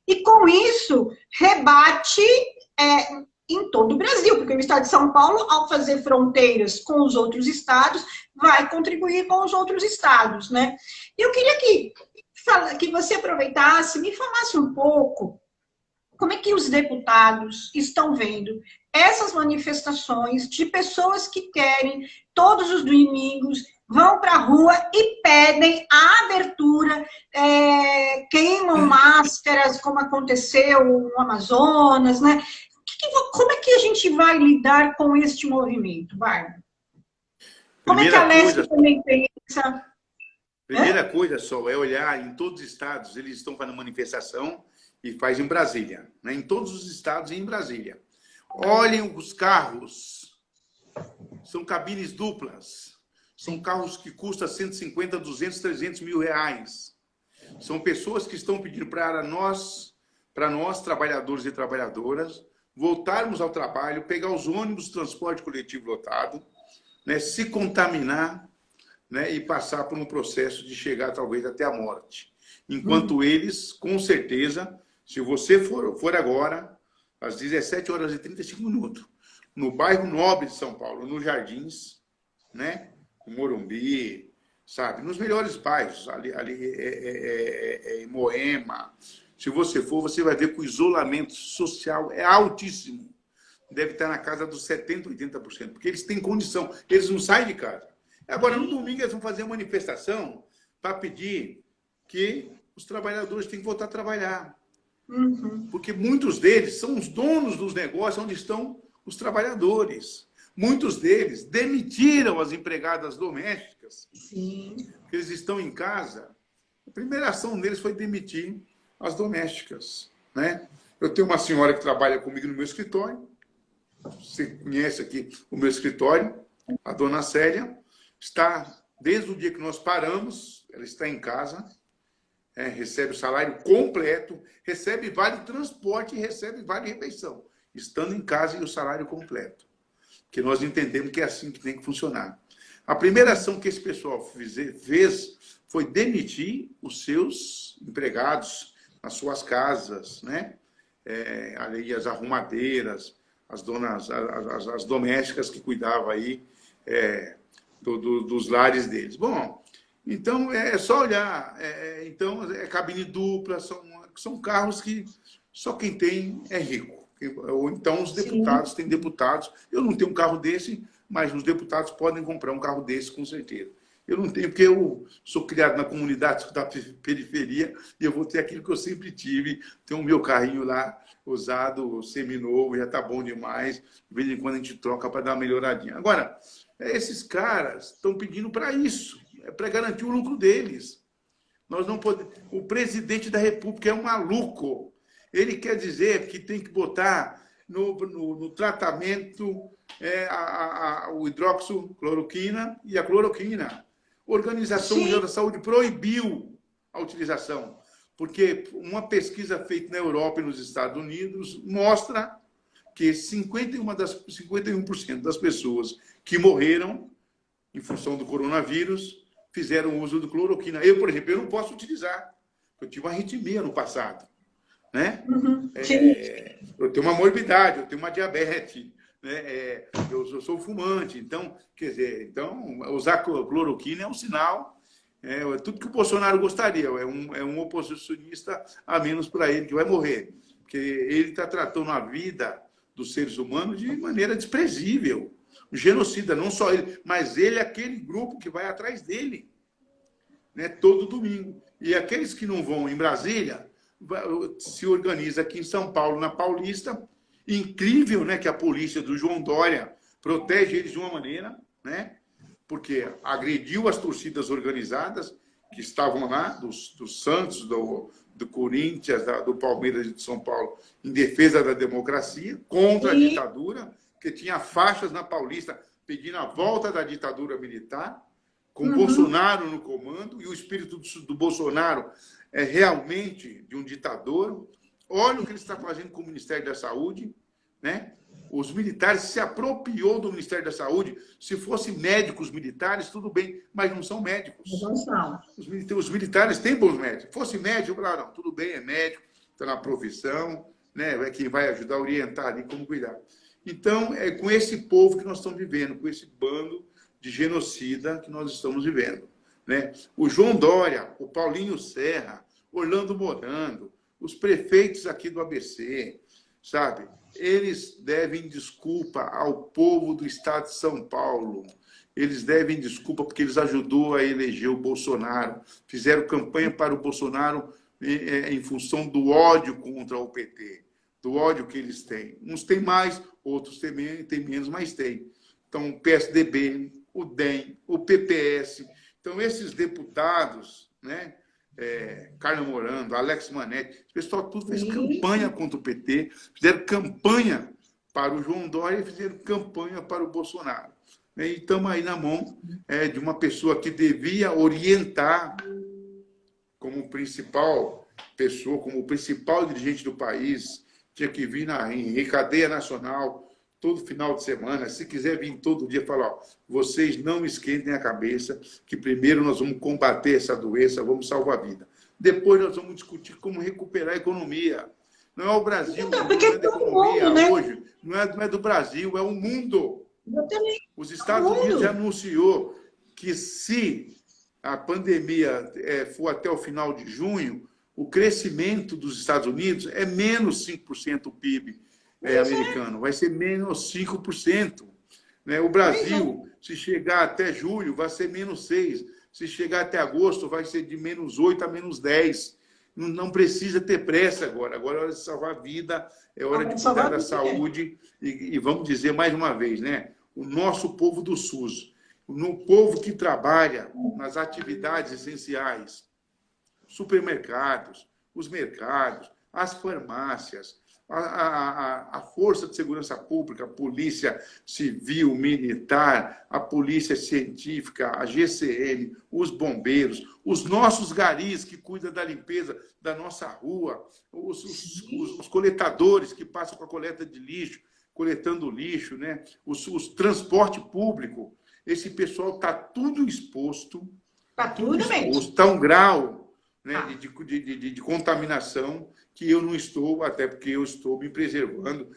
e com isso rebate em todo o Brasil, porque o estado de São Paulo, ao fazer fronteiras com os outros estados, vai contribuir com os outros estados, né? Eu queria que você aproveitasse, me falasse um pouco como é que os deputados estão vendo essas manifestações de pessoas que querem, todos os domingos, vão para a rua e pedem a abertura, queimam máscaras, como aconteceu no Amazonas, né? Como é que a gente vai lidar com este movimento, Bárbara? Como é que a Leste também pensa? Primeira coisa, Sol, é olhar em todos os estados, eles estão fazendo manifestação e faz em Brasília, né? Em todos os estados e em Brasília. Olhem os carros, são cabines duplas, são carros que custam 150, 200, 300 mil reais. São pessoas que estão pedindo para nós, trabalhadores e trabalhadoras, voltarmos ao trabalho, pegar os ônibus, transporte coletivo lotado, né, se contaminar, né, e passar por um processo de chegar talvez até a morte. Enquanto eles, com certeza, se você for agora, às 17 horas e 35 minutos, no bairro Nobre de São Paulo, nos Jardins, né, no Morumbi, sabe, nos melhores bairros, ali em Moema, se você for, você vai ver que o isolamento social é altíssimo. Deve estar na casa dos 70%, 80%, porque eles têm condição, eles não saem de casa. Agora, no domingo, eles vão fazer uma manifestação para pedir que os trabalhadores têm que voltar a trabalhar. Porque muitos deles são os donos dos negócios onde estão os trabalhadores. Muitos deles demitiram as empregadas domésticas. Sim. Porque eles estão em casa. A primeira ação deles foi demitir as domésticas, né? Eu tenho uma senhora que trabalha comigo no meu escritório. Você conhece aqui o meu escritório, a dona Célia. Está, desde o dia que nós paramos, ela está em casa, recebe o salário completo, recebe vale transporte e recebe vale refeição, estando em casa e o salário completo. Que nós entendemos que é assim que tem que funcionar. A primeira ação que esse pessoal fez foi demitir os seus empregados nas suas casas, né? Ali as arrumadeiras, as donas, as domésticas que cuidavam aí dos lares deles. Bom, então é só olhar. Então, cabine dupla, são carros que só quem tem é rico. Ou então os deputados têm deputados. Eu não tenho um carro desse, mas os deputados podem comprar um carro desse, com certeza. Eu não tenho, porque eu sou criado na comunidade da periferia e eu vou ter aquilo que eu sempre tive. Tenho o meu carrinho lá, usado, seminovo, já está bom demais. De vez em quando a gente troca para dar uma melhoradinha. Agora, esses caras estão pedindo para isso, para garantir o lucro deles. Nós não podemos... O presidente da República é um maluco. Ele quer dizer que tem que botar no tratamento o hidroxicloroquina e a cloroquina. A Organização Mundial da Saúde proibiu a utilização, porque uma pesquisa feita na Europa e nos Estados Unidos mostra que 51% das pessoas que morreram em função do coronavírus fizeram uso de cloroquina. Eu, por exemplo, eu não posso utilizar. Eu tive uma arritmia no passado, né? Eu tenho uma morbidade, eu tenho uma diabetes, né? Eu sou fumante, então, quer dizer, usar cloroquina é um sinal, tudo que o Bolsonaro gostaria, é um oposicionista a menos para ele que vai morrer, porque ele está tratando a vida dos seres humanos de maneira desprezível, genocida, não só ele, mas ele é aquele grupo que vai atrás dele, né, todo domingo. E aqueles que não vão em Brasília, se organiza aqui em São Paulo, na Paulista. Incrível, né, que a polícia do João Dória protege eles de uma maneira, né, porque agrediu as torcidas organizadas que estavam lá, do Santos, do Corinthians, do Palmeiras e de São Paulo, em defesa da democracia, contra a ditadura, que tinha faixas na Paulista pedindo a volta da ditadura militar, com Bolsonaro no comando, e o espírito do Bolsonaro é realmente de um ditador. Olha o que ele está fazendo com o Ministério da Saúde, né? Os militares se apropriou do Ministério da Saúde. Se fossem médicos militares, tudo bem, mas não são médicos. Não são. Os militares têm bons médicos. Se fosse médico, não, tudo bem, é médico, está na profissão, né? É quem vai ajudar a orientar ali como cuidar. Então, é com esse povo que nós estamos vivendo, com esse bando de genocida que nós estamos vivendo, né? O João Dória, o Paulinho Serra, Orlando Morando, os prefeitos aqui do ABC, sabe? Eles devem desculpa ao povo do estado de São Paulo. Eles devem desculpa porque eles ajudou a eleger o Bolsonaro. Fizeram campanha para o Bolsonaro em função do ódio contra o PT, do ódio que eles têm. Uns têm mais, outros têm menos, mas têm. Então, o PSDB, o DEM, o PPS. Então, esses deputados, né? Carlos Morando, Alex Manetti, o pessoal tudo fez campanha contra o PT, fizeram campanha para o João Dória e fizeram campanha para o Bolsonaro. E estamos aí na mão de uma pessoa que devia orientar como principal pessoa, como principal dirigente do país, tinha que vir em cadeia nacional todo final de semana, se quiser vir todo dia, falar, ó, vocês não esquentem a cabeça, que primeiro nós vamos combater essa doença, vamos salvar a vida. Depois nós vamos discutir como recuperar a economia. Não é o Brasil, então, porque é da economia mundo, né? hoje, não é do Brasil, é o mundo. Os Estados Unidos já anunciou que se a pandemia for até o final de junho, o crescimento dos Estados Unidos é menos 5% do PIB americano, vai ser menos 5%. Né? O Brasil, se chegar até julho, vai ser menos 6%. Se chegar até agosto, vai ser de menos 8% a menos 10%. Não precisa ter pressa agora. Agora é hora de salvar a vida, é hora de cuidar da saúde. E vamos dizer mais uma vez, né? O nosso povo do SUS, no povo que trabalha nas atividades essenciais, supermercados, os mercados, as farmácias, a Força de Segurança Pública, a Polícia Civil, Militar, a Polícia Científica, a GCM, os bombeiros, os nossos garis que cuidam da limpeza da nossa rua, os coletadores que passam com a coleta de lixo, coletando lixo, né? Os transporte público, esse pessoal está tudo exposto. Está tudo mesmo. Está um grau, né, de contaminação que eu não estou, até porque eu estou me preservando.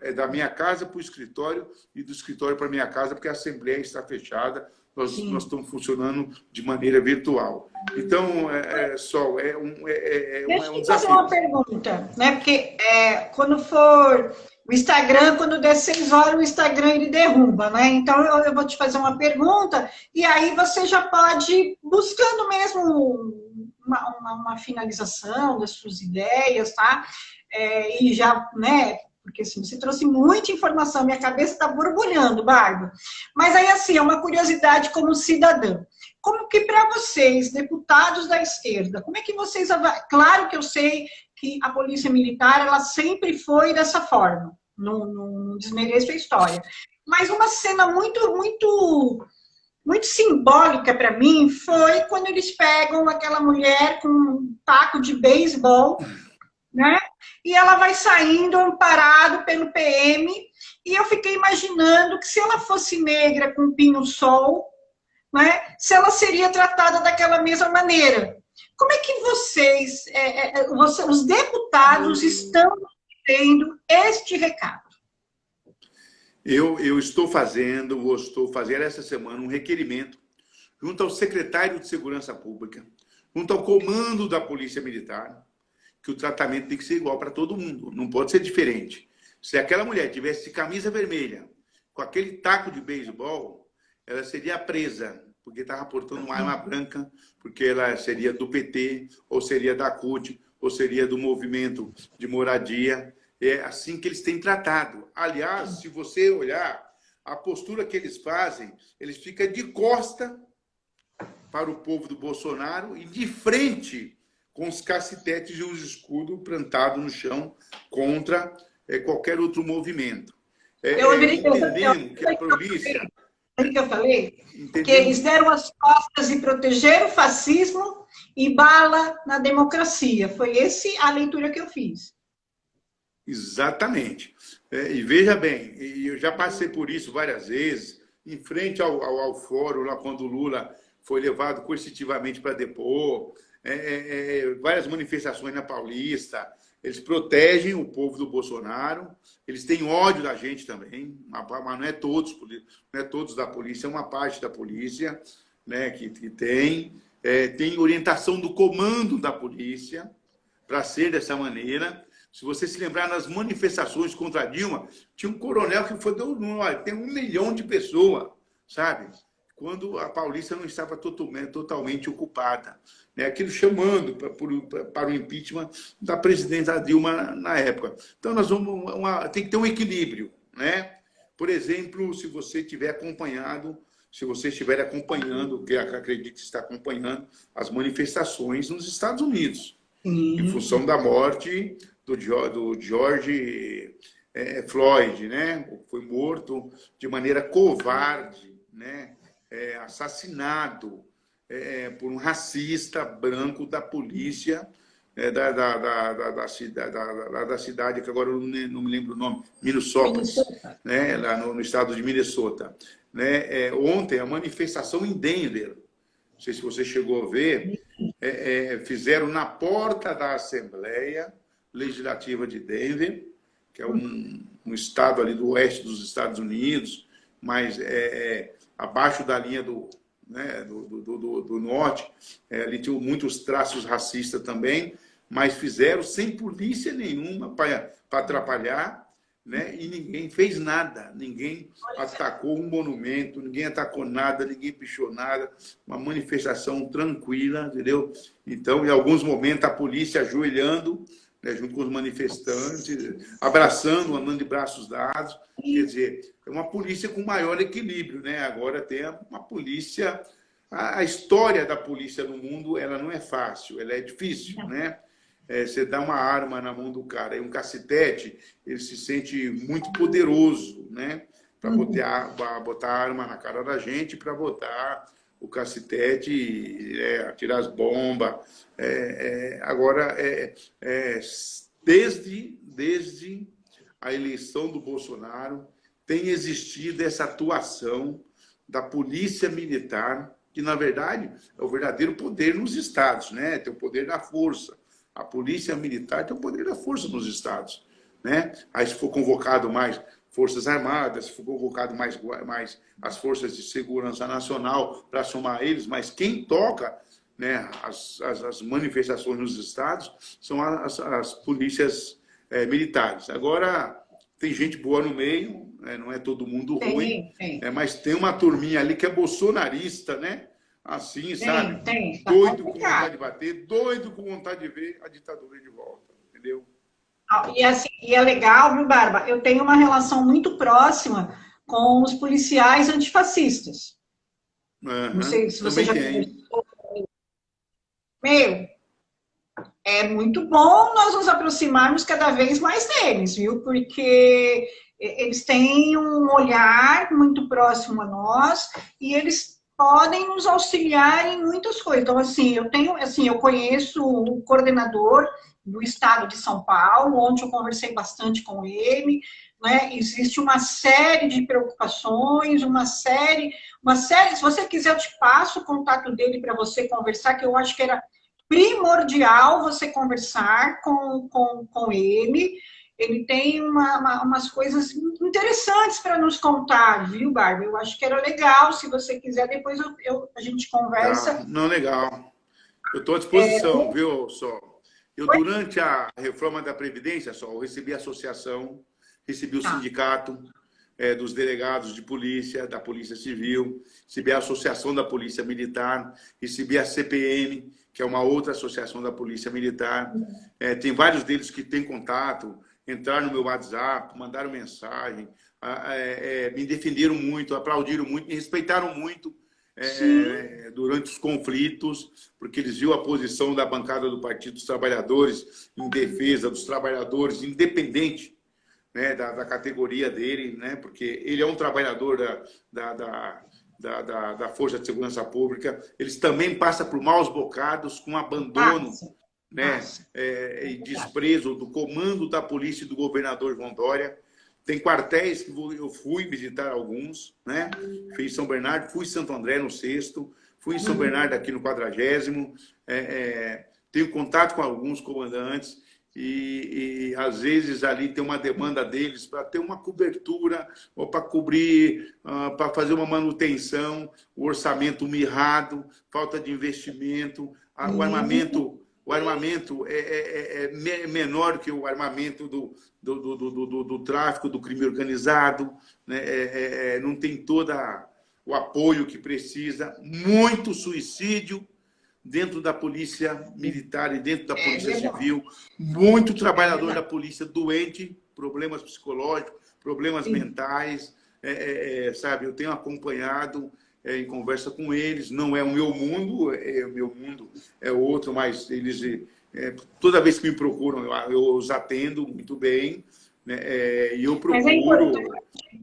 É da minha casa para o escritório e do escritório para a minha casa, porque a Assembleia está fechada. Nós estamos funcionando de maneira virtual. Então, Sol, é um Deixa eu desafio. fazer uma pergunta, né? Porque quando for o Instagram, quando der 6 horas, o Instagram ele derruba, né? Então, eu vou te fazer uma pergunta e aí você já pode ir buscando mesmo uma finalização das suas ideias, tá? E já, né? Porque assim, você trouxe muita informação, minha cabeça está borbulhando, Bárbara. Mas aí, assim, é uma curiosidade como cidadã. Como que para vocês, deputados da esquerda, como é que vocês... Claro que eu sei que a Polícia Militar, ela sempre foi dessa forma, não desmereço a história. Mas uma cena muito simbólica para mim foi quando eles pegam aquela mulher com um taco de beisebol, né? E ela vai saindo amparado pelo PM, e eu fiquei imaginando que se ela fosse negra com pinho-sol, né, se ela seria tratada daquela mesma maneira. Como é que vocês, os deputados, estão tendo este recado? Eu estou fazendo essa semana um requerimento junto ao secretário de Segurança Pública, junto ao comando da Polícia Militar, que o tratamento tem que ser igual para todo mundo, não pode ser diferente. Se aquela mulher tivesse camisa vermelha, com aquele taco de beisebol, ela seria presa, porque estava portando uma arma branca, porque ela seria do PT, ou seria da CUT, ou seria do movimento de moradia. É assim que eles têm tratado. Aliás, se você olhar a postura que eles fazem, eles ficam de costa para o povo do Bolsonaro e de frente com os cacetetes e os escudos plantados no chão contra qualquer outro movimento. Entendendo que a polícia... O que eu falei? Que eles deram as costas e protegeram o fascismo e bala na democracia. Foi essa a leitura que eu fiz. Exatamente. E veja bem, eu já passei por isso várias vezes, em frente ao fórum, lá quando o Lula foi levado coercitivamente para depor, várias manifestações na Paulista. Eles protegem o povo do Bolsonaro, eles têm ódio da gente também, mas não é todos da polícia, é uma parte da polícia, né, que tem orientação do comando da polícia, para ser dessa maneira. Se você se lembrar, nas manifestações contra Dilma, tinha um coronel que foi, olha, tem 1 milhão de pessoas, sabe? Quando a Paulista não estava totalmente ocupada. Né? Aquilo chamando para o impeachment da presidenta Dilma na época. Então, nós vamos tem que ter um equilíbrio. Né? Por exemplo, se você estiver acompanhando, que acredito que está acompanhando, as manifestações nos Estados Unidos, em função da morte do George Floyd, né? Foi morto de maneira covarde, né? Assassinado por um racista branco da polícia da cidade, que agora eu não me lembro o nome, Minnesota, né? Lá no estado de Minnesota. Né? Ontem, a manifestação em Denver, não sei se você chegou a ver, fizeram na porta da Assembleia Legislativa de Denver, que é um estado ali do oeste dos Estados Unidos, mas abaixo da linha do norte, ali tinha muitos traços racistas também, mas fizeram sem polícia nenhuma para atrapalhar, né? E ninguém fez nada, ninguém atacou um monumento, ninguém atacou nada, ninguém pichou nada, uma manifestação tranquila, entendeu? Então, em alguns momentos, a polícia ajoelhando, né, junto com os manifestantes, abraçando, andando de braços dados. Quer dizer, é uma polícia com maior equilíbrio, né? Agora tem uma polícia... A história da polícia no mundo, ela não é fácil, ela é difícil, né? Você dá uma arma na mão do cara e um cacetete, ele se sente muito poderoso, né? Para botar a arma na cara da gente, para botar o cacetete e atirar as bombas. Agora, desde a eleição do Bolsonaro, tem existido essa atuação da polícia militar, que, na verdade, é o verdadeiro poder nos estados, né? Tem o poder da força. A polícia militar tem o poder da força nos estados, né? Aí, se for convocado mais Forças Armadas, se for convocado mais as Forças de Segurança Nacional para somar eles, mas quem toca, né, as manifestações nos estados são as polícias militares. Agora, tem gente boa no meio, não é todo mundo ruim, mas tem uma turminha ali que é bolsonarista, né? Assim, sabe? Doido com vontade de bater, doido com vontade de ver a ditadura de volta, entendeu? E, assim, e é legal, viu, Barba? Eu tenho uma relação muito próxima com os policiais antifascistas. Não sei se você já conversou. Meu, é muito bom nós nos aproximarmos cada vez mais deles, viu? Porque eles têm um olhar muito próximo a nós e eles podem nos auxiliar em muitas coisas. Então, assim, eu conheço o coordenador do estado de São Paulo, onde eu conversei bastante com ele, né? Existe uma série de preocupações, uma série, se você quiser eu te passo o contato dele para você conversar, que eu acho que era primordial você conversar com ele. Ele tem umas coisas interessantes para nos contar, viu, Bárbara? Eu acho que era legal, se você quiser, depois a gente conversa. Tá. Não, legal. Eu estou à disposição, viu, Sol? Durante a reforma da Previdência, Sol, eu recebi a associação, recebi o sindicato dos delegados de polícia, da Polícia Civil, recebi a Associação da Polícia Militar, recebi a CPM, que é uma outra associação da Polícia Militar. Tem vários deles que têm contato, entraram no meu WhatsApp, mandaram mensagem, me defenderam muito, aplaudiram muito, me respeitaram muito durante os conflitos, porque eles viram a posição da bancada do Partido dos Trabalhadores em defesa dos trabalhadores, independente, né, da categoria dele, né, porque ele é um trabalhador da Força de Segurança Pública. Eles também passam por maus bocados, com abandono, né, e desprezo do comando da polícia e do governador João Dória. Tem quartéis que eu fui visitar alguns, né? Fui em São Bernardo, fui em Santo André no 6º, fui em São Bernardo aqui no 40º. Tenho contato com alguns comandantes e às vezes ali tem uma demanda deles para ter uma cobertura ou para cobrir, para fazer uma manutenção, o orçamento mirrado, falta de investimento, o o armamento é menor que o armamento do tráfico, do crime organizado, né? Não tem todo o apoio que precisa, muito suicídio dentro da polícia militar e dentro da polícia civil, muito trabalhador da polícia doente, problemas psicológicos, problemas mentais, sabe? Eu tenho acompanhado em conversa com eles, não é o meu mundo é outro, mas eles, toda vez que me procuram, eu os atendo muito bem, né? E eu procuro...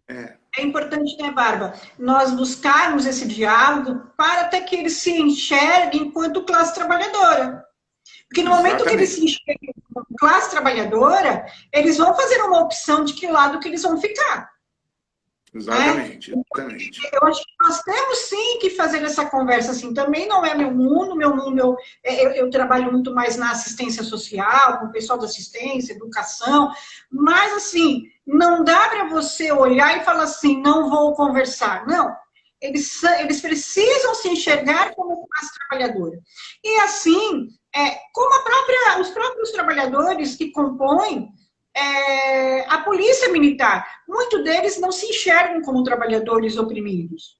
Mas é importante, né, Bárbara, nós buscarmos esse diálogo para até que eles se enxerguem enquanto classe trabalhadora. Porque no momento que eles se enxerguem enquanto classe trabalhadora, eles vão fazer uma opção de que lado que eles vão ficar. Exatamente, exatamente. Eu acho que nós temos sim que fazer essa conversa assim. Também não é meu mundo, eu trabalho muito mais na assistência social, com o pessoal da assistência, educação, mas assim, não dá para você olhar e falar assim, não vou conversar. Não, eles precisam se enxergar como classe trabalhadora. E assim, como os próprios trabalhadores que compõem a polícia militar, muitos deles não se enxergam como trabalhadores oprimidos.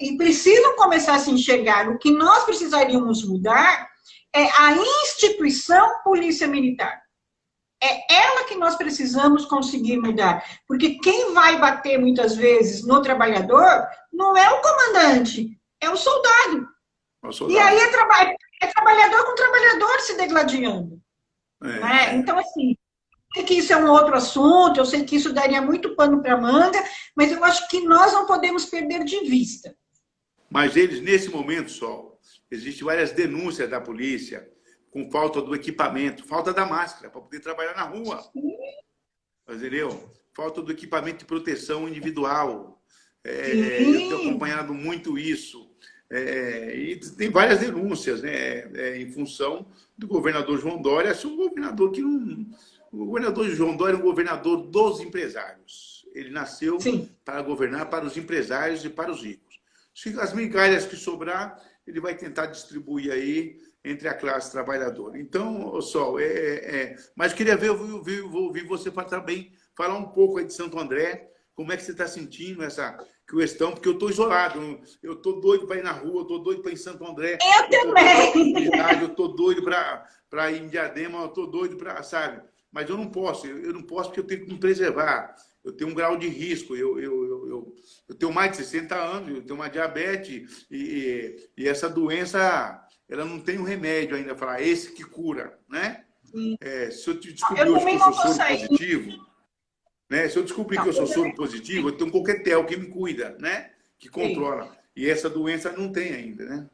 E precisam começar a se enxergar. O que nós precisaríamos mudar é a instituição polícia militar. É ela que nós precisamos conseguir mudar. Porque quem vai bater muitas vezes no trabalhador não é o comandante, é o soldado. E aí é trabalhador com trabalhador se degladiando. Né? Então, assim, eu sei que isso é um outro assunto, eu sei que isso daria muito pano para manga, mas eu acho que nós não podemos perder de vista. Mas eles, nesse momento, Sol, existem várias denúncias da polícia com falta do equipamento, falta da máscara para poder trabalhar na rua. Entendeu? Falta do equipamento de proteção individual. Eu tenho acompanhado muito isso. E tem várias denúncias, né, em função do governador João Dória, um governador que não... O governador João Dória é um governador dos empresários. Ele nasceu para governar para os empresários e para os ricos. As migalhas que sobrar, ele vai tentar distribuir aí entre a classe trabalhadora. Então, Sol, mas queria ouvir você para também falar um pouco aí de Santo André, como é que você está sentindo essa questão, porque eu estou isolado, eu estou doido para ir na rua, eu estou doido para ir em Santo André. Eu também! Eu estou doido para ir em Diadema, eu estou doido para, sabe? Mas eu não posso porque eu tenho que me preservar. Eu tenho um grau de risco, eu tenho mais de 60 anos, eu tenho uma diabetes e essa doença, ela não tem um remédio ainda, falar esse que cura, né? Se eu descobrir hoje que eu sou soro positivo, né? Se eu descobrir que eu sou soro positivo, eu tenho um coquetel que me cuida, né? Que controla. E essa doença não tem ainda, né?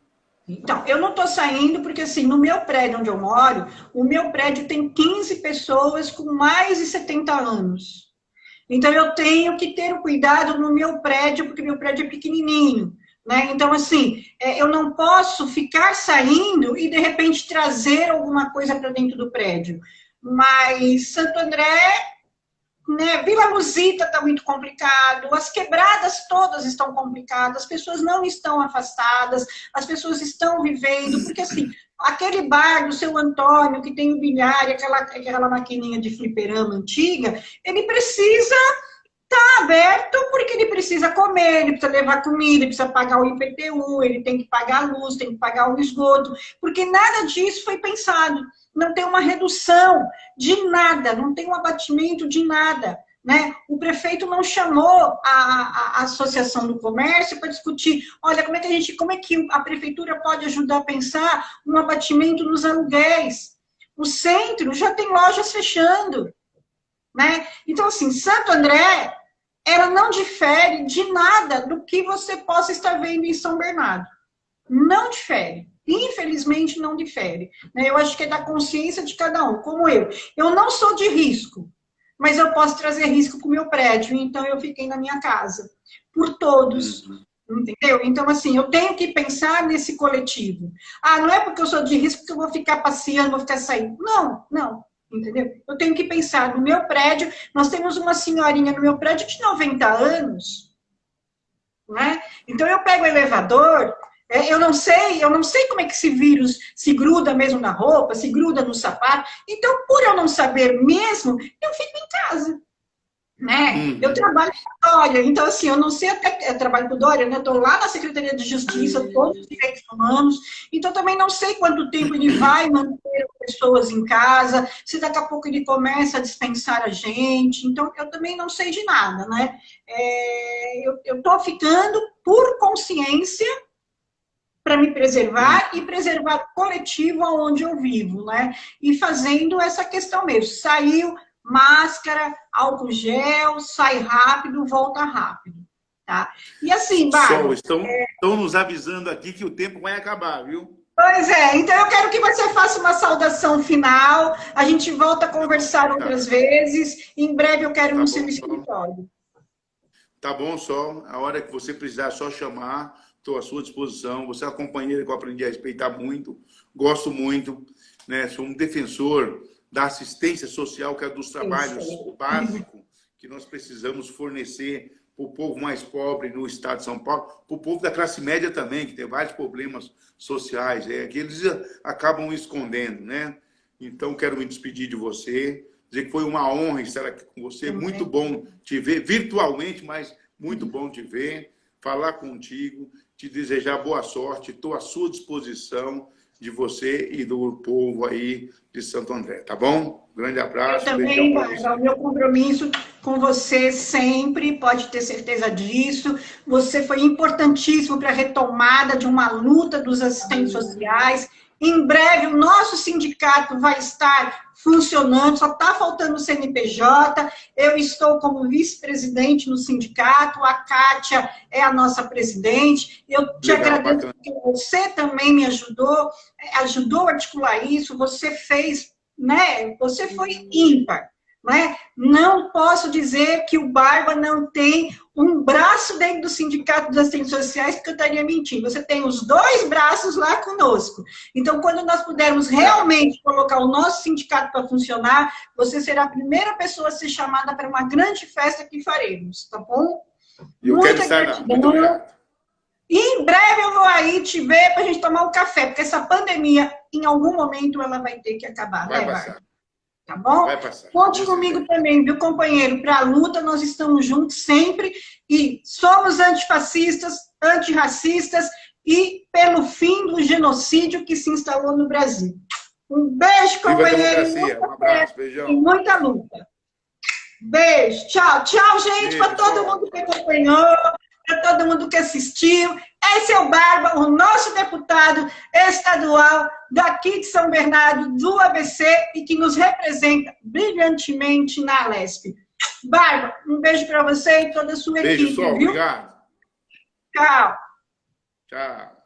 Então, eu não estou saindo porque, assim, no meu prédio onde eu moro, o meu prédio tem 15 pessoas com mais de 70 anos. Então, eu tenho que ter o cuidado no meu prédio, porque meu prédio é pequenininho, né? Então, assim, eu não posso ficar saindo e, de repente, trazer alguma coisa para dentro do prédio. Mas Santo André... Né? Vila Luzita está muito complicado, as quebradas todas estão complicadas, as pessoas não estão afastadas, as pessoas estão vivendo, porque assim, aquele bar do seu Antônio, que tem o bilhar e aquela maquininha de fliperama antiga, ele precisa estar aberto porque ele precisa comer, ele precisa levar comida, ele precisa pagar o IPTU, ele tem que pagar a luz, tem que pagar o esgoto, porque nada disso foi pensado. Não tem uma redução de nada, não tem um abatimento de nada, né? O prefeito não chamou a Associação do Comércio para discutir, olha, como é que a prefeitura pode ajudar a pensar um abatimento nos aluguéis? O centro já tem lojas fechando, né? Então, assim, Santo André, ela não difere de nada do que você possa estar vendo em São Bernardo. Não difere. Infelizmente, não difere. Eu acho que é da consciência de cada um, como eu. Eu não sou de risco, mas eu posso trazer risco para o meu prédio, então eu fiquei na minha casa. Por todos, entendeu? Então, assim, eu tenho que pensar nesse coletivo. Ah, não é porque eu sou de risco que eu vou ficar passeando, vou ficar saindo. Não, não, entendeu? Eu tenho que pensar no meu prédio. Nós temos uma senhorinha no meu prédio de 90 anos, né? Então, eu pego o elevador... Eu não sei como é que esse vírus se gruda mesmo na roupa, se gruda no sapato. Então, por eu não saber mesmo, eu fico em casa. Né? Eu trabalho com o Dória, então assim, eu não sei até, eu trabalho com o Dória, né? Estou lá na Secretaria de Justiça, todos os direitos humanos, então também não sei quanto tempo ele vai manter pessoas em casa, se daqui a pouco ele começa a dispensar a gente, então eu também não sei de nada, né? Eu estou ficando por consciência para me preservar e preservar o coletivo onde eu vivo, né? E fazendo essa questão mesmo, saiu máscara, álcool gel, sai rápido, volta rápido, tá? E assim, Bárbara... Estão nos avisando aqui que o tempo vai acabar, viu? Pois é, então eu quero que você faça uma saudação final, a gente volta a conversar outras vezes, em breve eu quero ir no seu escritório. Tá bom, Sol, a hora que você precisar é só chamar, estou à sua disposição, você é uma companheira que eu aprendi a respeitar muito, gosto muito, né? Sou um defensor da assistência social, que é dos trabalhos básicos que nós precisamos fornecer para o povo mais pobre no estado de São Paulo, para o povo da classe média também, que tem vários problemas sociais, que eles acabam escondendo, né? Então, quero me despedir de você, dizer que foi uma honra estar aqui com você, muito bom te ver, virtualmente, mas muito bom te ver, falar contigo, te desejar boa sorte, estou à sua disposição, de você e do povo aí de Santo André, tá bom? Grande abraço. Eu também, Bárbara, o meu compromisso com você sempre, pode ter certeza disso. Você foi importantíssimo para a retomada de uma luta dos assistentes sociais. Em breve, o nosso sindicato vai estar funcionando, só está faltando o CNPJ. Eu estou como vice-presidente no sindicato, a Kátia é a nossa presidente. Eu te agradeço porque você também me ajudou a articular isso, você fez, né? Você foi ímpar. Né? Não posso dizer que o Barba não tem um braço dentro do Sindicato dos Assistentes Sociais, porque eu estaria mentindo. Você tem os dois braços lá conosco. Então, quando nós pudermos realmente colocar o nosso sindicato para funcionar, você será a primeira pessoa a ser chamada para uma grande festa que faremos, tá bom? Muita gratidão. Muito obrigado. E em breve eu vou aí te ver para a gente tomar um café, porque essa pandemia, em algum momento, ela vai ter que acabar. Vai passar. Tá bom? Conte comigo também, viu, companheiro? Para a luta, nós estamos juntos sempre e somos antifascistas, antirracistas e pelo fim do genocídio que se instalou no Brasil. Um beijo, companheiro. Um abraço, beijão. E muita luta. Beijo. Tchau. Tchau, gente, para todo mundo que acompanhou, para todo mundo que assistiu. Esse é o Barba, o nosso deputado estadual daqui de São Bernardo, do ABC, e que nos representa brilhantemente na Alesp. Barba, um beijo para você e toda a sua equipe. Beijo, Sol, viu? obrigado. Tchau. Tchau.